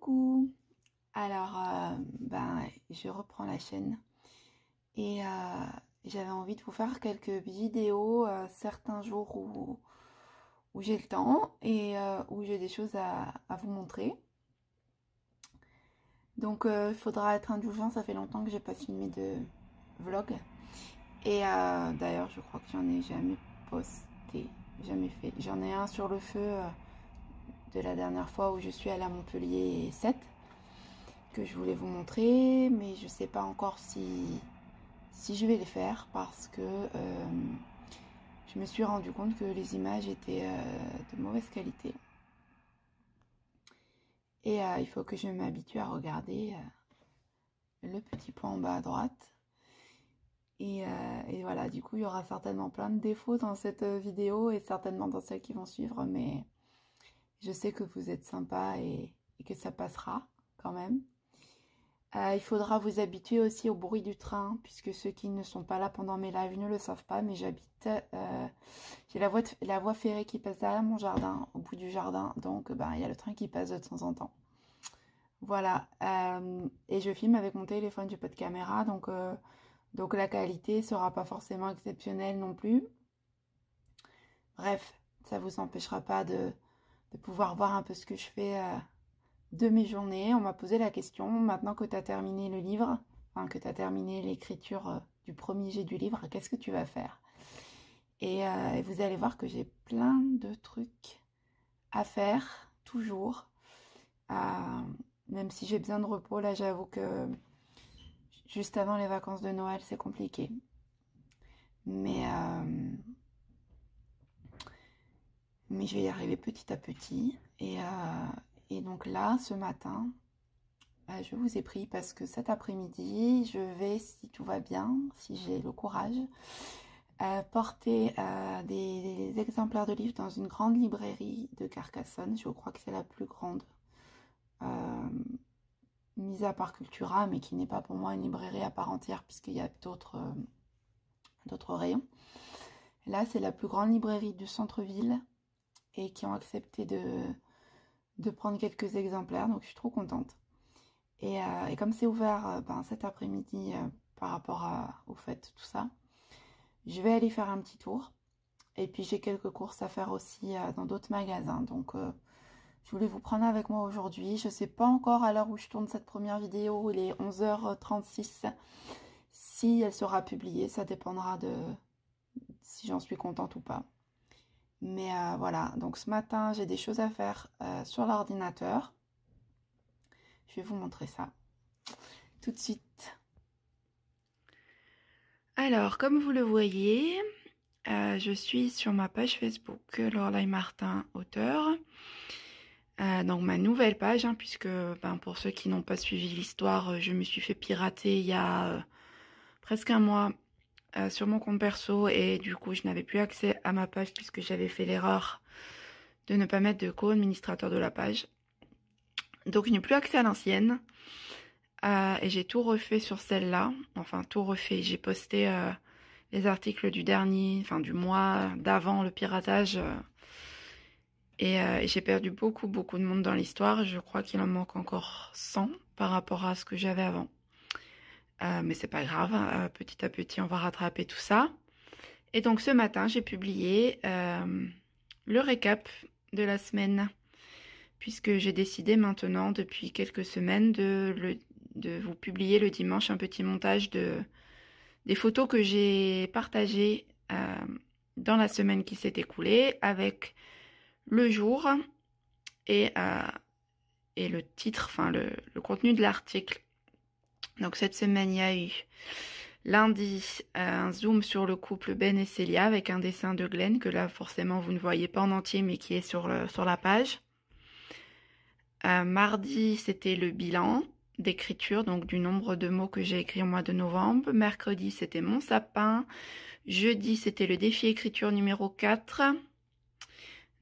Coucou. Alors, je reprends la chaîne et j'avais envie de vous faire quelques vidéos certains jours où j'ai le temps et où j'ai des choses à vous montrer. Donc, il faudra être indulgent, ça fait longtemps que j'ai pas filmé de vlog. Et d'ailleurs, je crois que j'en ai jamais posté, jamais fait. J'en ai un sur le feu de la dernière fois où je suis allée à Montpellier 7. Que je voulais vous montrer, mais je sais pas encore si je vais les faire parce que je me suis rendu compte que les images étaient de mauvaise qualité. Et il faut que je m'habitue à regarder le petit point en bas à droite. Et voilà, du coup, il y aura certainement plein de défauts dans cette vidéo et certainement dans celles qui vont suivre, mais je sais que vous êtes sympa et que ça passera quand même. Il faudra vous habituer aussi au bruit du train, puisque ceux qui ne sont pas là pendant mes lives ne le savent pas, mais j'ai la voie ferrée qui passe derrière mon jardin, au bout du jardin, donc il y a le train qui passe de temps en temps. Voilà, et je filme avec mon téléphone, j'ai pas de caméra, donc la qualité sera pas forcément exceptionnelle non plus. Bref, ça vous empêchera pas de pouvoir voir un peu ce que je fais de mes journées. On m'a posé la question, maintenant que tu as terminé le livre, enfin que tu as terminé l'écriture du premier jet du livre, qu'est-ce que tu vas faire? Et vous allez voir que j'ai plein de trucs à faire, toujours. Même si j'ai besoin de repos, là j'avoue que juste avant les vacances de Noël, c'est compliqué. Mais je vais y arriver petit à petit. Et donc là, ce matin, je vous ai pris parce que cet après-midi, je vais, si tout va bien, si j'ai le courage, porter des exemplaires de livres dans une grande librairie de Carcassonne. Je crois que c'est la plus grande, mise à part Cultura, mais qui n'est pas pour moi une librairie à part entière puisqu'il y a d'autres rayons. Là, c'est la plus grande librairie du centre-ville et qui ont accepté de prendre quelques exemplaires, donc je suis trop contente. Et comme c'est ouvert cet après-midi par rapport au fait, tout ça, je vais aller faire un petit tour. Et puis j'ai quelques courses à faire aussi dans d'autres magasins. Donc je voulais vous prendre avec moi aujourd'hui. Je ne sais pas encore à l'heure où je tourne cette première vidéo, il est 11h36, si elle sera publiée. Ça dépendra de si j'en suis contente ou pas. Mais voilà, donc ce matin j'ai des choses à faire sur l'ordinateur. Je vais vous montrer ça tout de suite. Alors, comme vous le voyez, je suis sur ma page Facebook, Lorelai Martin, auteur. Donc ma nouvelle page, puisque pour ceux qui n'ont pas suivi l'histoire, je me suis fait pirater il y a presque un mois sur mon compte perso et du coup je n'avais plus accès à ma page puisque j'avais fait l'erreur de ne pas mettre de co-administrateur de la page. Donc je n'ai plus accès à l'ancienne. Et j'ai tout refait sur celle-là. Enfin, tout refait. J'ai posté les articles du du mois d'avant le piratage. Et j'ai perdu beaucoup de monde dans l'histoire. Je crois qu'il en manque encore 100 par rapport à ce que j'avais avant. Mais c'est pas grave. Petit à petit, on va rattraper tout ça. Et donc, ce matin, j'ai publié le récap de la semaine. Puisque j'ai décidé maintenant, depuis quelques semaines, de vous publier le dimanche un petit montage des photos que j'ai partagées dans la semaine qui s'est écoulée avec le jour et le titre, le contenu de l'article. Donc cette semaine, il y a eu lundi un zoom sur le couple Ben et Célia avec un dessin de Glenn que là forcément vous ne voyez pas en entier mais qui est sur la page. Mardi, c'était le bilan d'écriture, donc du nombre de mots que j'ai écrits au mois de novembre. Mercredi, c'était mon sapin. Jeudi, c'était le défi écriture numéro 4.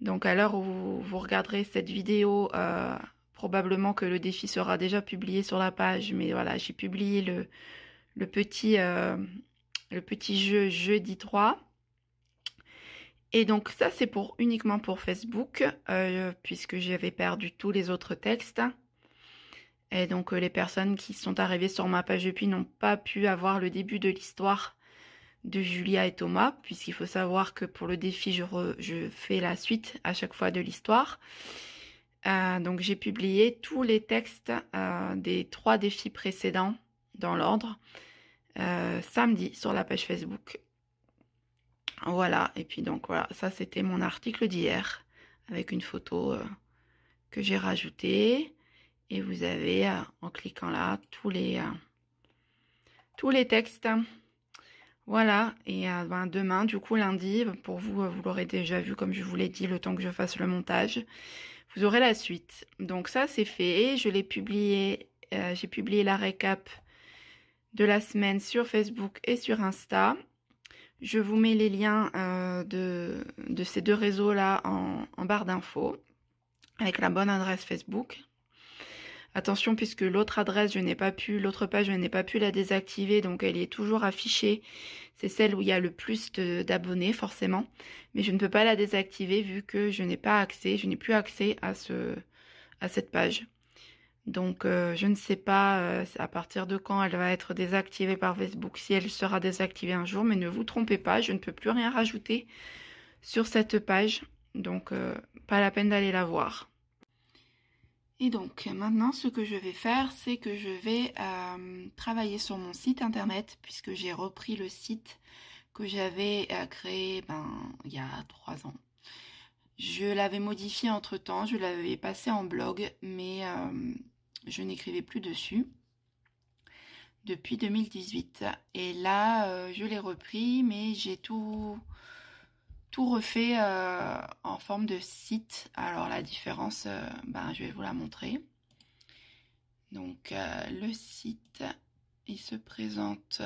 Donc à l'heure où vous regarderez cette vidéo, probablement que le défi sera déjà publié sur la page. Mais voilà, j'ai publié le petit jeu jeudi 3. Et donc ça c'est uniquement pour Facebook, puisque j'avais perdu tous les autres textes. Et donc les personnes qui sont arrivées sur ma page depuis n'ont pas pu avoir le début de l'histoire de Julia et Thomas, puisqu'il faut savoir que pour le défi, je fais la suite à chaque fois de l'histoire. Donc j'ai publié tous les textes des 3 défis précédents dans l'ordre samedi sur la page Facebook. Voilà, et puis donc voilà, ça c'était mon article d'hier avec une photo que j'ai rajoutée. Et vous avez, en cliquant là, tous les textes. Voilà, et demain, du coup lundi, pour vous, vous l'aurez déjà vu comme je vous l'ai dit, le temps que je fasse le montage, vous aurez la suite. Donc ça c'est fait, je l'ai publié, j'ai publié la récap de la semaine sur Facebook et sur Insta. Je vous mets les liens de ces 2 réseaux-là en barre d'infos, avec la bonne adresse Facebook. Attention, puisque l'autre page, je n'ai pas pu la désactiver, donc elle est toujours affichée. C'est celle où il y a le plus d'abonnés, forcément. Mais je ne peux pas la désactiver vu que je n'ai plus accès à cette page. Donc, je ne sais pas à partir de quand elle va être désactivée par Facebook, si elle sera désactivée un jour. Mais ne vous trompez pas, je ne peux plus rien rajouter sur cette page. Donc, pas la peine d'aller la voir. Et donc maintenant ce que je vais faire, c'est que je vais travailler sur mon site internet, puisque j'ai repris le site que j'avais créé il y a 3 ans. Je l'avais modifié entre temps, je l'avais passé en blog, mais je n'écrivais plus dessus depuis 2018. Et là je l'ai repris, mais j'ai tout refait en forme de site. Alors la différence, je vais vous la montrer. Donc le site, il se présente.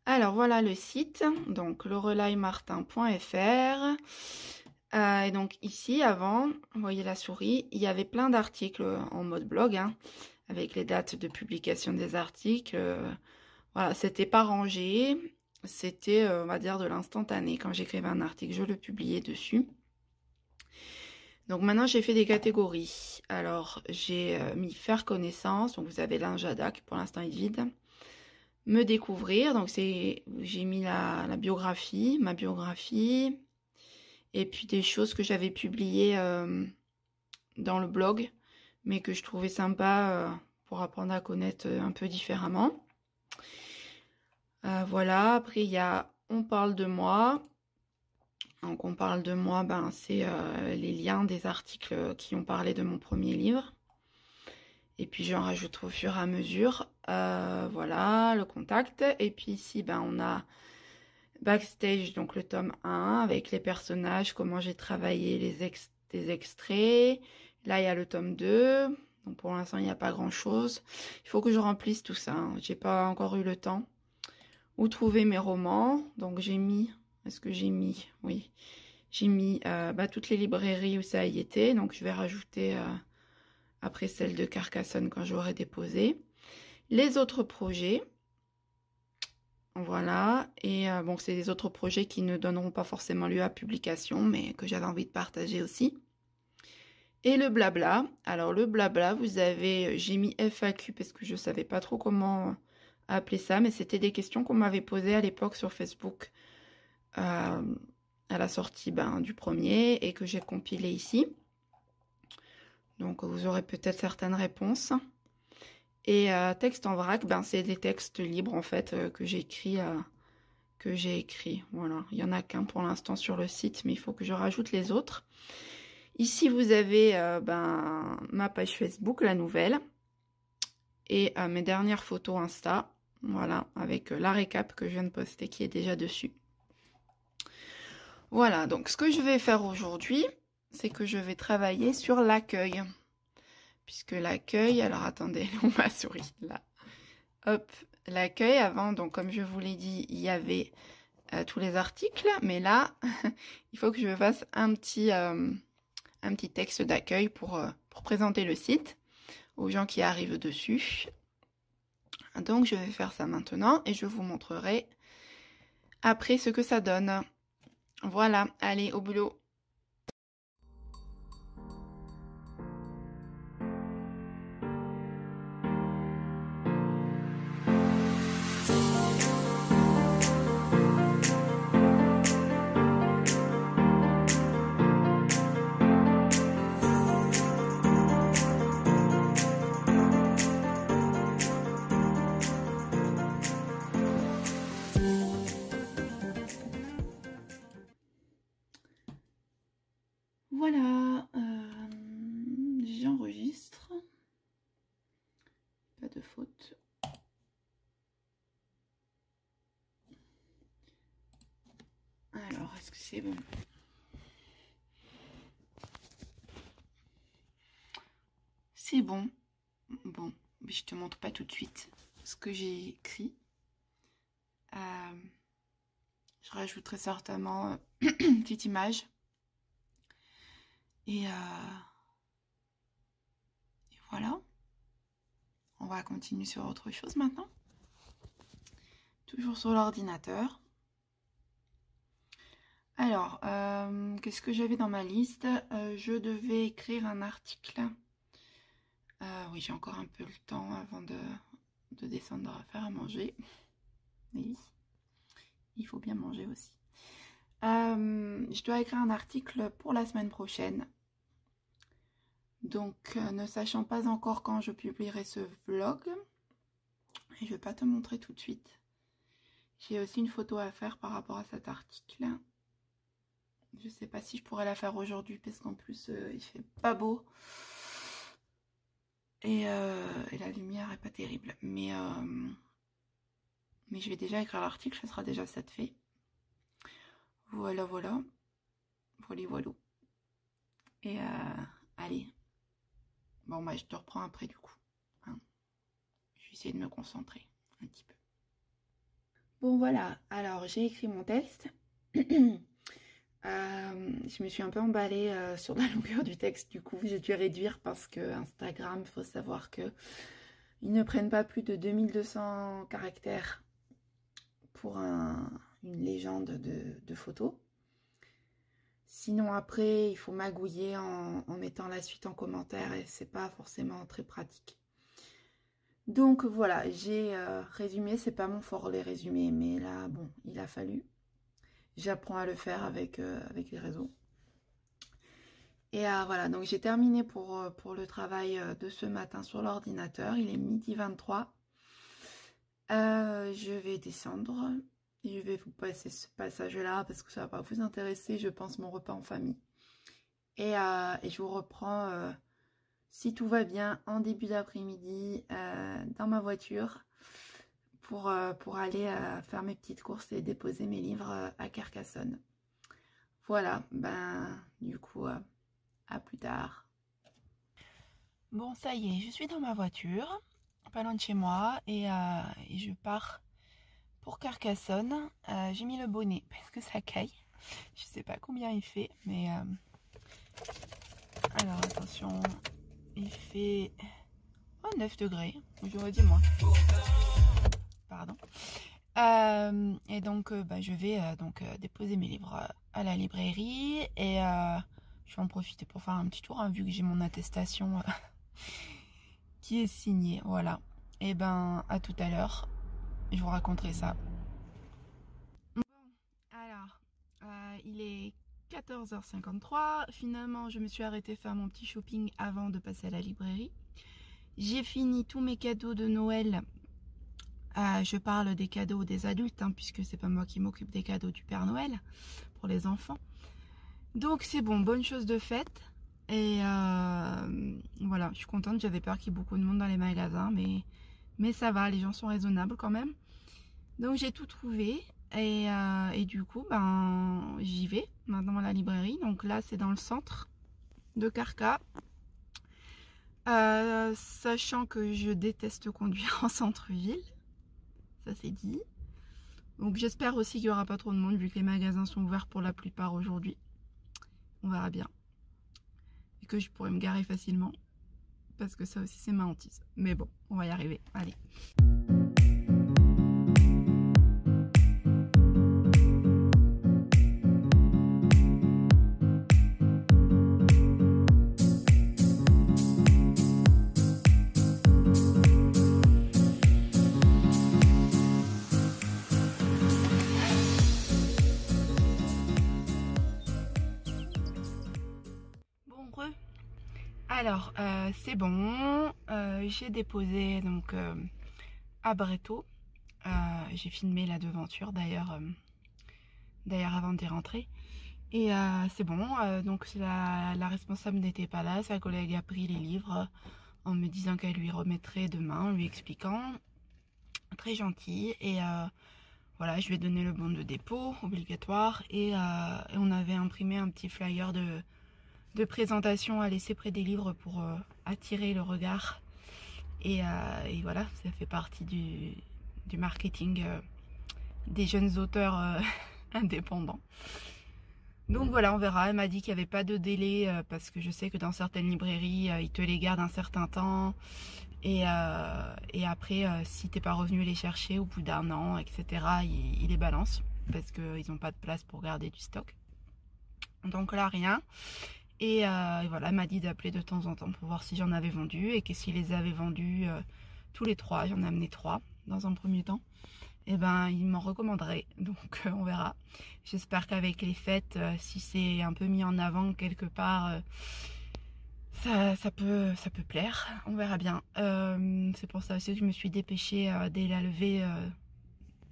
Alors voilà le site, donc lorelaimartin.fr. Et donc ici, avant, vous voyez la souris, il y avait plein d'articles en mode blog, avec les dates de publication des articles. Voilà, c'était pas rangé. C'était, on va dire, de l'instantané. Quand j'écrivais un article, je le publiais dessus. Donc maintenant, j'ai fait des catégories. Alors, j'ai mis faire connaissance. Donc, vous avez l'Injada, qui pour l'instant est vide. Me découvrir. Donc, j'ai mis ma biographie. Et puis, des choses que j'avais publiées dans le blog, mais que je trouvais sympa pour apprendre à connaître un peu différemment. Voilà, après il y a on parle de moi. Donc on parle de moi, c'est les liens des articles qui ont parlé de mon premier livre. Et puis j'en rajoute au fur et à mesure. Voilà, le contact. Et puis ici, on a Backstage, donc le tome 1, avec les personnages, comment j'ai travaillé des extraits. Là, il y a le tome 2. Donc pour l'instant, il n'y a pas grand-chose. Il faut que je remplisse tout ça. J'ai pas encore eu le temps. Où trouver mes romans. Donc j'ai mis, oui, j'ai mis toutes les librairies où ça y était. Donc je vais rajouter après celle de Carcassonne quand j'aurai déposé. Les autres projets. Voilà. Et c'est des autres projets qui ne donneront pas forcément lieu à publication, mais que j'avais envie de partager aussi. Et le blabla. Alors le blabla, j'ai mis FAQ parce que je savais pas trop comment appeler ça, mais c'était des questions qu'on m'avait posées à l'époque sur Facebook à la sortie du premier et que j'ai compilé ici. Donc vous aurez peut-être certaines réponses. Et texte en vrac, c'est des textes libres en fait que j'ai écrit. Voilà, il y en a qu'un pour l'instant sur le site, mais il faut que je rajoute les autres. Ici vous avez ma page Facebook, la nouvelle, et mes dernières photos Insta. Voilà, avec la récap que je viens de poster qui est déjà dessus. Voilà, donc ce que je vais faire aujourd'hui, c'est que je vais travailler sur l'accueil. Puisque l'accueil, alors attendez, on m'a souris là. Hop, l'accueil, avant, donc comme je vous l'ai dit, il y avait tous les articles. Mais là, il faut que je fasse un petit texte d'accueil pour présenter le site aux gens qui arrivent dessus. Donc je vais faire ça maintenant et je vous montrerai après ce que ça donne. Voilà, allez au boulot. Voilà, j'enregistre. Pas de faute. Alors, est-ce que c'est bon? C'est bon. Bon, mais je te montre pas tout de suite ce que j'ai écrit. Je rajouterai certainement une petite image. Et voilà. On va continuer sur autre chose maintenant. Toujours sur l'ordinateur. Alors, qu'est-ce que j'avais dans ma liste? Je devais écrire un article. Oui, j'ai encore un peu le temps avant de descendre à faire à manger. Oui, il faut bien manger aussi. Je dois écrire un article pour la semaine prochaine. Donc, ne sachant pas encore quand je publierai ce vlog, et je ne vais pas te montrer tout de suite. J'ai aussi une photo à faire par rapport à cet article. Je ne sais pas si je pourrais la faire aujourd'hui parce qu'en plus, il fait pas beau. Et la lumière est pas terrible. Mais je vais déjà écrire l'article, ce sera déjà ça de fait. Voilà, voilà. Voilà, voilà. Et allez. Bon, bah, je te reprends après du coup. Hein. Je vais essayer de me concentrer un petit peu. Bon, voilà. Alors, j'ai écrit mon texte. Je me suis un peu emballée sur la longueur du texte. Du coup, j'ai dû réduire parce que Instagram, il faut savoir que ils ne prennent pas plus de 2200 caractères pour une légende de photos. Sinon après, il faut magouiller en mettant la suite en commentaire et c'est pas forcément très pratique. Donc voilà, j'ai résumé, c'est pas mon fort les résumés, mais là, bon, il a fallu. J'apprends à le faire avec les réseaux. Et voilà, donc j'ai terminé pour le travail de ce matin sur l'ordinateur. Il est 12h23. Je vais descendre. Je vais vous passer ce passage-là parce que ça va pas vous intéresser, je pense, mon repas en famille. Et je vous reprends, si tout va bien, en début d'après-midi dans ma voiture pour aller faire mes petites courses et déposer mes livres à Carcassonne. Voilà, ben du coup, à plus tard. Bon, ça y est, je suis dans ma voiture, pas loin de chez moi, et je pars pour Carcassonne. J'ai mis le bonnet parce que ça caille. Je sais pas combien il fait, mais alors attention, il fait 9 degrés, j'aurais dit moins. Pardon. Et donc je vais déposer mes livres à la librairie et je vais en profiter pour faire un petit tour, hein, vu que j'ai mon attestation qui est signée. Voilà. Et ben à tout à l'heure, je vous raconterai ça. Bon, alors il est 14h53. Finalement, je me suis arrêtée faire mon petit shopping avant de passer à la librairie. J'ai fini tous mes cadeaux de Noël. Je parle des cadeaux des adultes, hein, puisque c'est pas moi qui m'occupe des cadeaux du Père Noël pour les enfants. Donc c'est bon, bonne chose de faite. Et voilà, je suis contente. J'avais peur qu'il y ait beaucoup de monde dans les magasins, mais ça va, les gens sont raisonnables quand même. Donc j'ai tout trouvé et du coup, ben j'y vais maintenant à la librairie. Donc là, c'est dans le centre de Carca. Sachant que je déteste conduire en centre-ville. Ça c'est dit. Donc j'espère aussi qu'il n'y aura pas trop de monde vu que les magasins sont ouverts pour la plupart aujourd'hui. On verra bien. Et que je pourrais me garer facilement. Parce que ça aussi c'est ma hantise. Mais bon, on va y arriver. Allez. Alors, c'est bon, j'ai déposé donc à Bretto, j'ai filmé la devanture d'ailleurs avant d'y rentrer, Et c'est bon, donc la responsable n'était pas là, sa collègue a pris les livres en me disant qu'elle lui remettrait demain, en lui expliquant. Très gentil. Et voilà, je lui ai donné le bon de dépôt obligatoire. Et on avait imprimé un petit flyer de présentation à laisser près des livres pour attirer le regard. Et voilà, ça fait partie du marketing des jeunes auteurs indépendants. Donc voilà, on verra. Elle m'a dit qu'il n'y avait pas de délai parce que je sais que dans certaines librairies, ils te les gardent un certain temps. Et après, si t'es pas revenu les chercher au bout d'un an, etc., ils les balancent parce qu'ils n'ont pas de place pour garder du stock. Donc là, rien. Et voilà, elle m'a dit d'appeler de temps en temps pour voir si j'en avais vendu et que s'ils les avaient vendus tous les trois, j'en ai amené trois dans un premier temps, et ben ils m'en recommanderaient. Donc on verra. J'espère qu'avec les fêtes, si c'est un peu mis en avant quelque part, ça peut plaire. On verra bien. C'est pour ça aussi que je me suis dépêchée dès la levée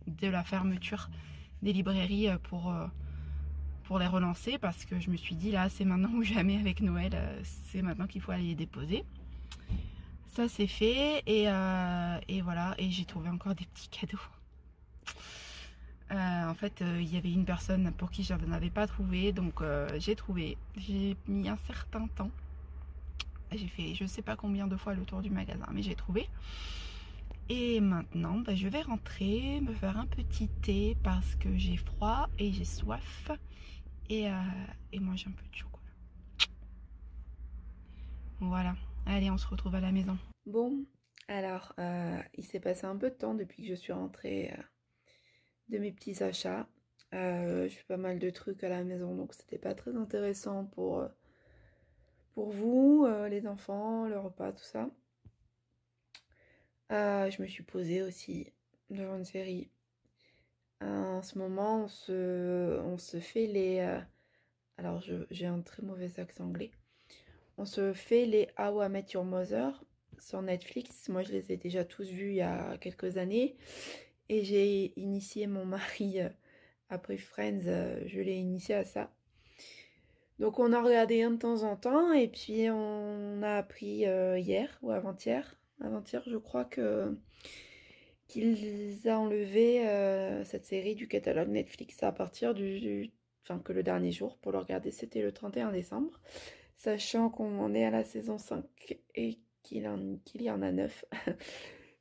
de la fermeture des librairies pour les relancer, parce que je me suis dit là c'est maintenant ou jamais avec Noël, c'est maintenant qu'il faut aller les déposer. Ça c'est fait. Et voilà, et j'ai trouvé encore des petits cadeaux. En fait, il y avait une personne pour qui je n'en avais pas trouvé, donc j'ai trouvé. J'ai mis un certain temps. J'ai fait je sais pas combien de fois le tour du magasin, mais j'ai trouvé. Et maintenant, bah, je vais rentrer, me faire un petit thé parce que j'ai froid et j'ai soif. Et manger un peu de chocolat. Voilà. Allez, on se retrouve à la maison. Bon, alors, il s'est passé un peu de temps depuis que je suis rentrée de mes petits achats. Je fais pas mal de trucs à la maison, donc c'était pas très intéressant pour vous, les enfants, le repas, tout ça. Je me suis posée aussi devant une série. En ce moment, on se fait les... alors, j'ai un très mauvais accent anglais. On se fait les How I Met Your Mother sur Netflix. Moi, je les ai déjà tous vus il y a quelques années. Et j'ai initié mon mari, après Friends, je l'ai initié à ça. Donc, on a regardé un de temps en temps. Et puis, on a appris hier ou avant-hier, je crois qu'ils a enlevé cette série du catalogue Netflix à partir enfin, que le dernier jour pour le regarder, c'était le 31 décembre. Sachant qu'on en est à la saison 5 et qu'il y en a 9.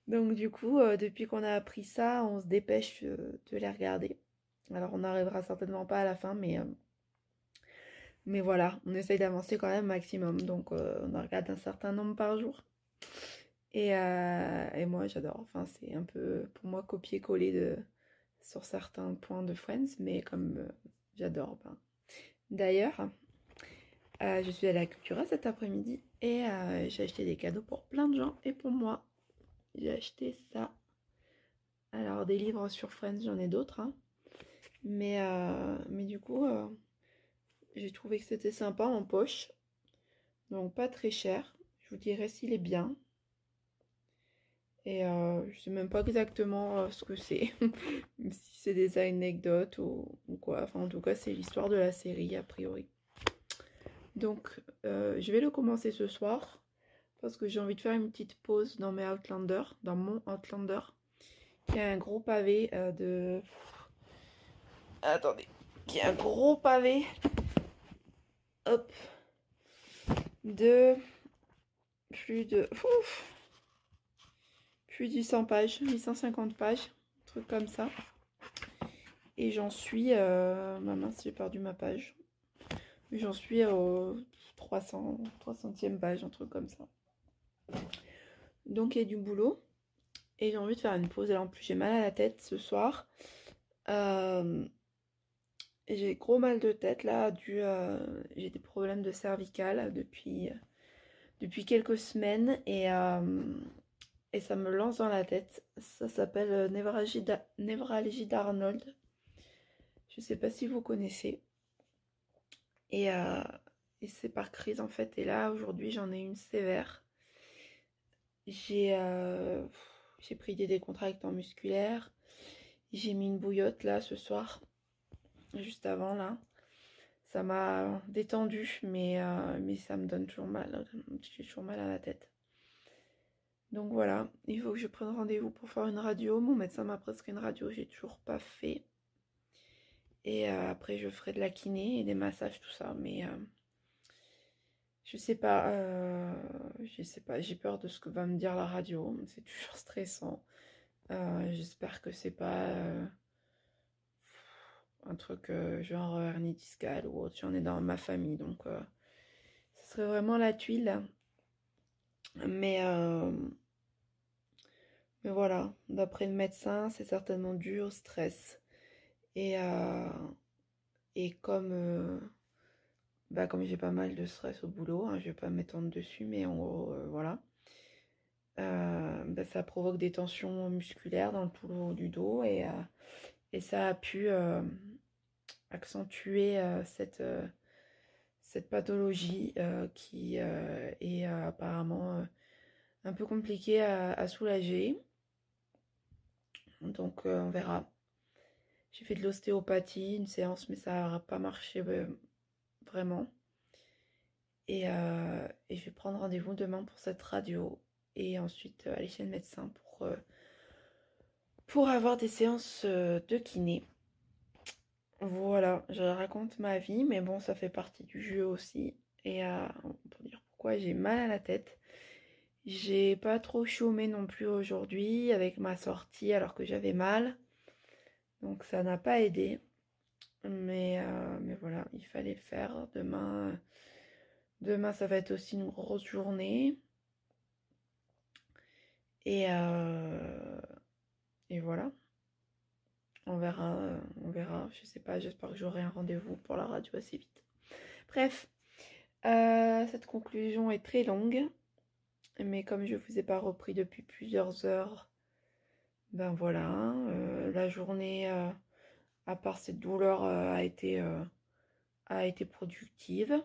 Donc du coup, depuis qu'on a appris ça, on se dépêche de les regarder. Alors on n'arrivera certainement pas à la fin, mais voilà, on essaye d'avancer quand même maximum. Donc on en regarde un certain nombre par jour. Et moi j'adore, enfin c'est un peu pour moi copier-coller sur certains points de Friends, mais comme j'adore. D'ailleurs, je suis allée à Cultura cet après-midi et j'ai acheté des cadeaux pour plein de gens et pour moi. J'ai acheté ça. Alors des livres sur Friends, j'en ai d'autres, hein. Mais du coup, j'ai trouvé que c'était sympa en poche. Donc pas très cher. Je vous dirai s'il est bien. Et je sais même pas exactement ce que c'est. Si c'est des anecdotes ou quoi. Enfin en tout cas c'est l'histoire de la série a priori. Donc je vais le commencer ce soir. Parce que j'ai envie de faire une petite pause dans mes Outlander, dans mon Outlander, qui a un gros pavé de... Attendez, qui a un gros pavé, hop, de plus de... plus de 800 pages, 850 pages, un truc comme ça. Et j'en suis... mince, j'ai perdu ma page. J'en suis au 300e page, un truc comme ça. Donc il y a du boulot. Et j'ai envie de faire une pause. Alors en plus j'ai mal à la tête ce soir. J'ai gros mal de tête là. J'ai des problèmes de cervicales depuis quelques semaines. Et ça me lance dans la tête. Ça s'appelle névralgie d'Arnold. Je sais pas si vous connaissez. Et c'est par crise en fait. Et là aujourd'hui j'en ai une sévère. J'ai pris des décontractants musculaires. J'ai mis une bouillotte là ce soir, juste avant là. Ça m'a détendu, mais ça me donne toujours mal. J'ai toujours mal à la tête. Donc voilà, il faut que je prenne rendez-vous pour faire une radio. Mon médecin m'a prescrit une radio, j'ai toujours pas fait. Et après, je ferai de la kiné et des massages, tout ça. Mais je sais pas, j'ai peur de ce que va me dire la radio. C'est toujours stressant. J'espère que c'est pas un truc genre hernie discale ou autre. J'en ai dans ma famille, donc ce serait vraiment la tuile. Mais, euh, mais voilà, d'après le médecin, c'est certainement dû au stress. Et, euh, et comme j'ai pas mal de stress au boulot, hein, je vais pas m'étendre dessus, mais en gros, voilà. Ça provoque des tensions musculaires dans tout le haut du dos et ça a pu accentuer cette pathologie qui est apparemment un peu compliquée à soulager. Donc on verra. J'ai fait de l'ostéopathie, une séance, mais ça n'a pas marché vraiment. Et je vais prendre rendez-vous demain pour cette radio et ensuite aller chez le médecin pour avoir des séances de kiné. Voilà, je raconte ma vie, mais bon, ça fait partie du jeu aussi. Et pour dire pourquoi j'ai mal à la tête. J'ai pas trop chômé non plus aujourd'hui avec ma sortie alors que j'avais mal. Donc ça n'a pas aidé. Mais voilà, il fallait le faire. Demain, ça va être aussi une grosse journée. Et, euh, et voilà. On verra. Je sais pas, j'espère que j'aurai un rendez-vous pour la radio assez vite. Bref, cette conclusion est très longue. Mais comme je vous ai pas repris depuis plusieurs heures, ben voilà, la journée, à part cette douleur, a été productive.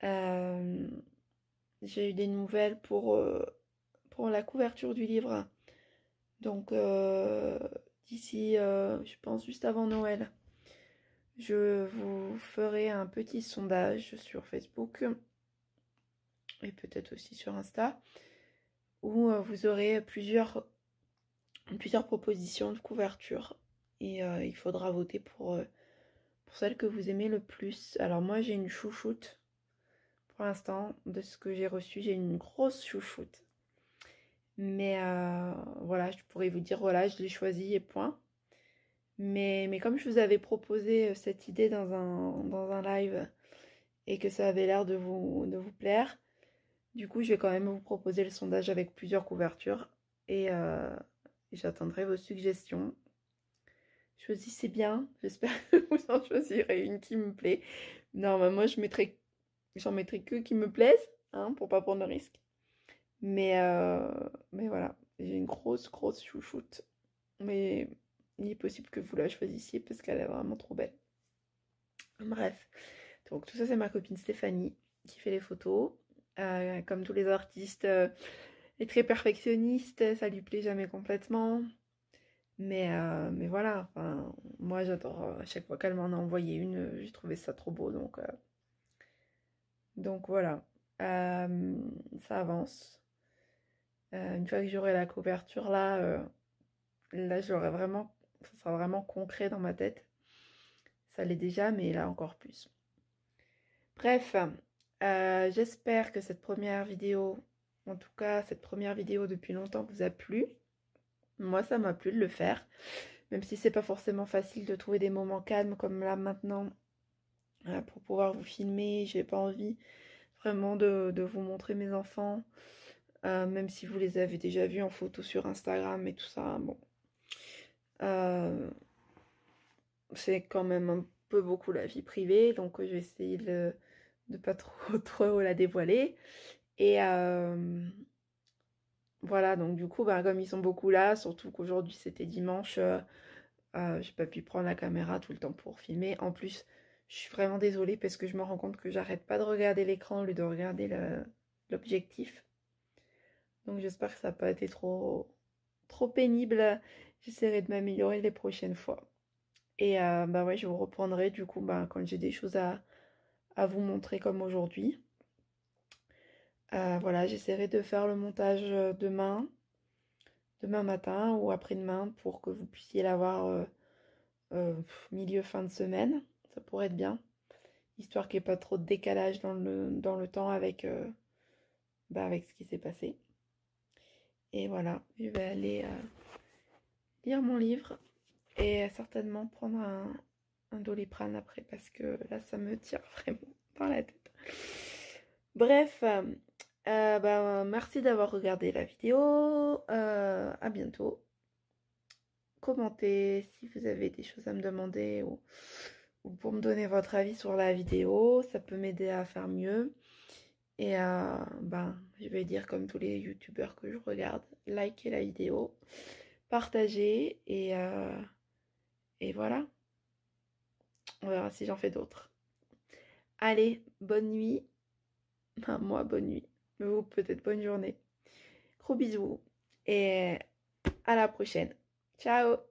Euh, j'ai eu des nouvelles pour la couverture du livre. Donc d'ici, je pense juste avant Noël, je vous ferai un petit sondage sur Facebook et peut-être aussi sur Insta où vous aurez plusieurs propositions de couverture et il faudra voter pour celle que vous aimez le plus. Alors moi j'ai une chouchoute pour l'instant de ce que j'ai reçu, j'ai une grosse chouchoute. Mais voilà, je pourrais vous dire voilà, je l'ai choisi et point. Mais comme je vous avais proposé cette idée dans un live et que ça avait l'air de vous plaire, du coup, je vais quand même vous proposer le sondage avec plusieurs couvertures et j'attendrai vos suggestions. Choisissez bien, j'espère que vous en choisirez une qui me plaît. Non, moi, j'en mettrai que qui me plaisent, hein, pour pas prendre de risque. Mais voilà, j'ai une grosse, grosse chouchoute. Mais il est possible que vous la choisissiez parce qu'elle est vraiment trop belle. Bref, donc tout ça c'est ma copine Stéphanie qui fait les photos. Comme tous les artistes, est très perfectionniste, ça lui plaît jamais complètement. Mais voilà, enfin, moi j'adore à chaque fois qu'elle m'en a envoyé une, j'ai trouvé ça trop beau. Donc voilà, ça avance. Une fois que j'aurai la couverture là j'aurai vraiment, ça sera vraiment concret dans ma tête. Ça l'est déjà, mais là encore plus. Bref, j'espère que cette première vidéo, en tout cas cette première vidéo depuis longtemps, vous a plu. Moi, ça m'a plu de le faire, même si c'est pas forcément facile de trouver des moments calmes comme là maintenant pour pouvoir vous filmer. J'ai pas envie vraiment de vous montrer mes enfants, même si vous les avez déjà vus en photo sur Instagram et tout ça. Bon, euh, c'est quand même un peu beaucoup la vie privée, donc je vais essayer de pas trop la dévoiler. Et voilà, donc du coup, comme ils sont beaucoup là, surtout qu'aujourd'hui c'était dimanche, j'ai pas pu prendre la caméra tout le temps pour filmer. En plus, je suis vraiment désolée parce que je me rends compte que j'arrête pas de regarder l'écran au lieu de regarder l'objectif. Donc j'espère que ça n'a pas été trop pénible. J'essaierai de m'améliorer les prochaines fois. Et bah ouais, je vous reprendrai du coup quand j'ai des choses à vous montrer comme aujourd'hui. Voilà, j'essaierai de faire le montage demain matin ou après-demain pour que vous puissiez l'avoir milieu fin de semaine. Ça pourrait être bien, histoire qu'il n'y ait pas trop de décalage dans le temps avec ce qui s'est passé. Et voilà, je vais aller lire mon livre et certainement prendre un Doliprane après parce que là, ça me tire vraiment dans la tête. Bref, merci d'avoir regardé la vidéo. À bientôt. Commentez si vous avez des choses à me demander ou pour me donner votre avis sur la vidéo. Ça peut m'aider à faire mieux. Et je vais dire comme tous les youtubeurs que je regarde, likez la vidéo, partagez et voilà. On verra si j'en fais d'autres. Allez, bonne nuit. Moi, bonne nuit. Mais vous, peut-être bonne journée. Gros bisous et à la prochaine. Ciao!